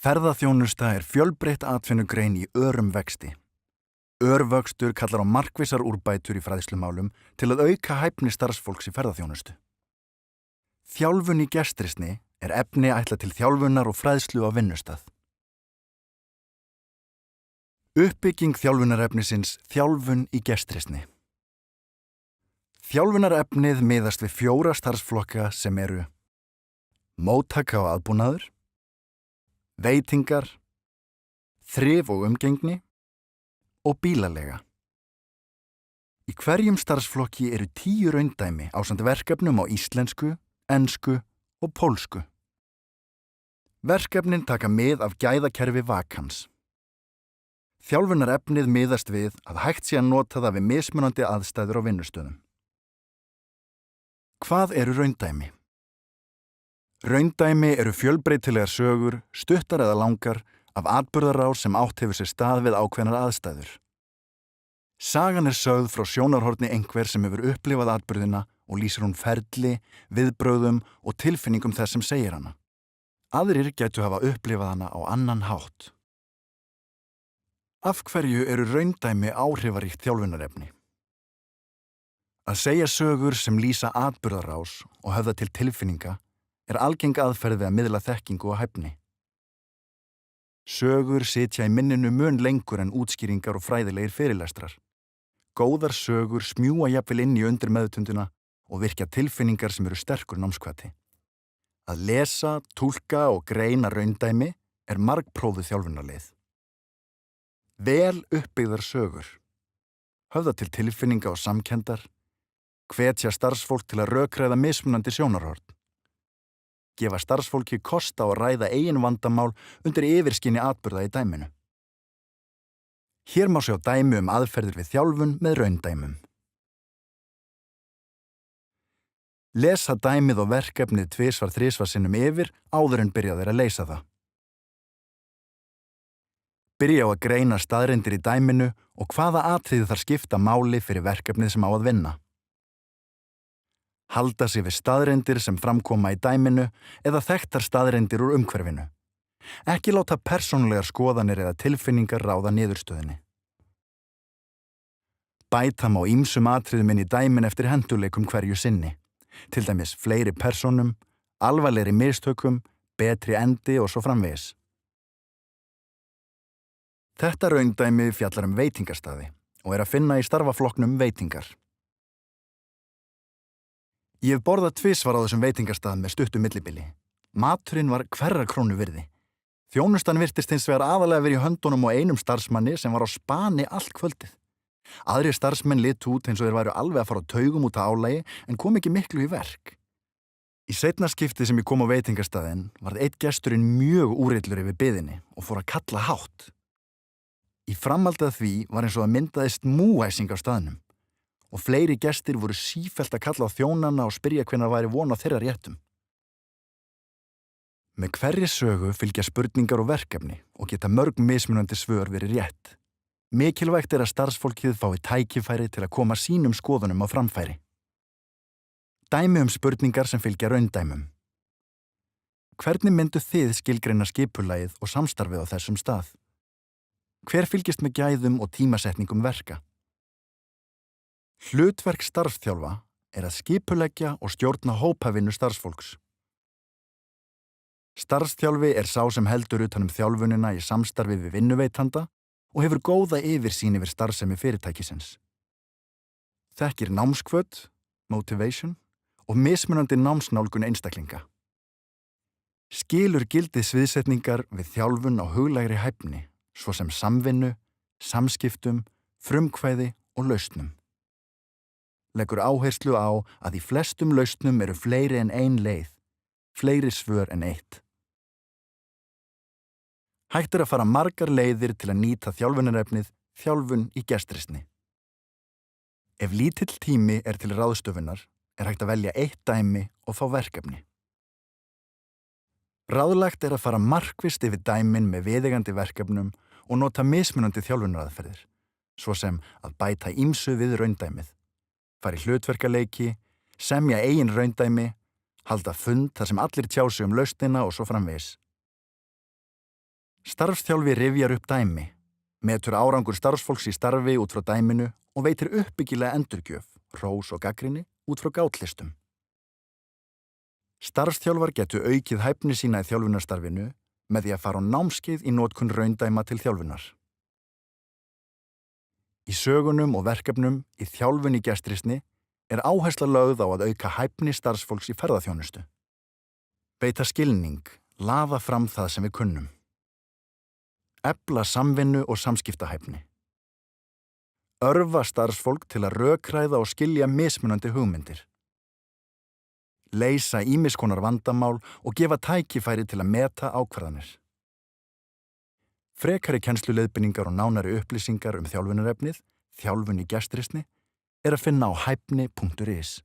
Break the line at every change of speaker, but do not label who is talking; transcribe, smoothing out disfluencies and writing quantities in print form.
Ferðaþjónusta fjölbreytt atvinnugrein í örum vexti. Örvöxtur kallar á markvissar úrbætur í fræðslumálum til að auka hæfni starfsfólks í ferðaþjónustu. Þjálfun í gestrisni efni ætlað til þjálfunar og fræðslu á vinnustað. Uppbygging þjálfunarefnisins þjálfun í gestrisni. Þjálfunarefnið miðast við 4 starfsflokka sem eru móttaka og aðbúnaður, veitingar, þrif og umgengni og bílaleiga. Í hverjum starfsflokki eru 10 raundæmi ásamt verkefnum á íslensku, ensku og pólsku. Verkefnin taka mið af gæðakerfi vakans. Þjálfunarefnið miðast við að hægt sé að nota það við mismunandi aðstæður á vinnustöðum. Hvað eru raundæmi? Raundæmi eru fjölbreytilegar sögur, stuttar eða langar, af atburðarás sem átt hefur sér stað við ákveðnar aðstæður. Sagan sögð frá sjónarhorni einhver sem hefur upplifað atburðina og lýsir hún ferli, viðbrögðum og tilfinningum þess sem segir hana. Aðrir gætu hafa upplifað hana á annan hátt. Af hverju eru raundæmi áhrifaríkt þjálfunarefni? Að segja sögur sem lýsa atburðarás og höfða til tilfinninga algeng aðferð við að miðla þekkingu og hæfni. Sögur sitja í minninu mun lengur en útskýringar og fræðilegir fyrirlestrar. Góðar sögur smjúga jafnvel inn í undirmeðvitundina og virkja tilfinningar sem eru sterkur námshvati. Að lesa, túlka og greina raundæmi margprófuð þjálfunarleið. Vel uppbyggðar sögur. Höfða til tilfinninga og samkenndar. Hvetja starfsfólk til að rökræða mismunandi sjónarhorn. Gefa starfsfólki kost á að ræða eigin vandamál undir yfirskinni atburða í dæminu. Hér má sjá dæmi aðferðir við þjálfun með raundæmum. Lesa dæmið og verkefnið 2-3 sinnum yfir áður en byrja þeir að leysa það. Byrja á að greina staðreyndir í dæminu og hvaða atriði þar skipta máli fyrir verkefnið sem á að vinna. Halda sig við staðreyndir sem framkoma í dæminu eða þekktar staðreyndir úr umhverfinu. Ekki láta persónulegar skoðanir eða tilfinningar ráða niðurstöðinni. Bæta má ýmsum atriðum inn í dæmin eftir hentugleikum hverju sinni, til dæmis fleiri persónum, alvarlegri mistökum, betri endi og svo framvegis. Þetta raundæmi fjallar veitingastaði og að finna í starfaflokknum veitingar. Ég hef borðað 2 á þessum veitingastað með stuttu millibili. Maturinn var hverrar krónu virði. Þjónustan virtist hins vegar aðalega verið í höndunum á einum starfsmanni sem var á spani allt kvöldið. Aðrir starfsmenn litu út eins og þeir væru alveg að fara á taugum út af álagi en kom ekki miklu í verk. Í seinna skipti sem ég kom á veitingastaðinn varð einn gesturinn mjög úrillur yfir biðinni og fór að kalla hátt. Í framhaldi af því var eins og það myndaðist múæsing á staðnum. Og fleiri gestir voru sífellt að kalla á þjónana og spyrja hvenær væri von á þeirra réttum. Með hverri sögu fylgja spurningar og verkefni og geta mörg mismunandi svör verið rétt. Mikilvægt að starfsfólkið fái tækifæri til að koma sínum skoðunum á framfæri. Dæmi spurningar sem fylgja raundæmum. Hvernig myndu þið skilgreina skipulagið og samstarfið á þessum stað? Hver fylgist með gæðum og tímasetningum verka? Hlutverk starfsþjálfa að skipuleggja og stjórna hópavinnu starfsfólks. Starfsþjálfi sá sem heldur utan þjálfunina í samstarfi við vinnuveitanda og hefur góða yfirsýn yfir starfsemi fyrirtækisins. Þekkir námshvöt, motivation, og mismunandi námsnálgun einstaklinga. Skilur gildið sviðsetningar við þjálfun á huglægri hæfni, svo sem samvinnu, samskiptum, frumkvæði og lausnum. Leggur áherslu á að í flestum lausnum eru fleiri en ein leið, fleiri svör en eitt. Hægt að fara margar leiðir til að nýta þjálfunarefnið þjálfun í gestrisni. Ef lítill tími til ráðstöfunar, hægt að velja eitt dæmi og fá verkefni. Ráðlagt að fara markvisst yfir dæmin með viðeigandi verkefnum og nota mismunandi þjálfunaraðferðir, svo sem að bæta ýmsu við raundæmið. Fara í hlutverkaleiki, semja eigin raundæmi, halda fund þar sem allir tjá sig lausnina og svo framvegis. Starfsþjálfi rifjar upp dæmi, metur árangur starfsfólks í starfi út frá dæminu og veitir uppbyggilega endurgjöf, hrós og gagnrýni út frá gátlistum. Starfsþjálfar getur aukið hæfni sína í þjálfunarstarfinu með því að fara á námskeið í notkun raundæma til þjálfunar. Í sögunum og verkefnum í þjálfun í gestrisni er áhersla lögð á að auka hæfni starfsfólks í ferðaþjónustu. Beita skilning, laða fram það sem við kunnum. Efla samvinnu og samskiptahæfni. Örva starfsfólk til að rökræða og skilja mismunandi hugmyndir. Leysa ýmiss konar vandamál og gefa tækifæri til að meta ákvarðanir. Frekari kennsluleiðbeiningar og nánari upplýsingar þjálfunarefnið, þjálfun í gestrisni, er að finna á hæfni.is.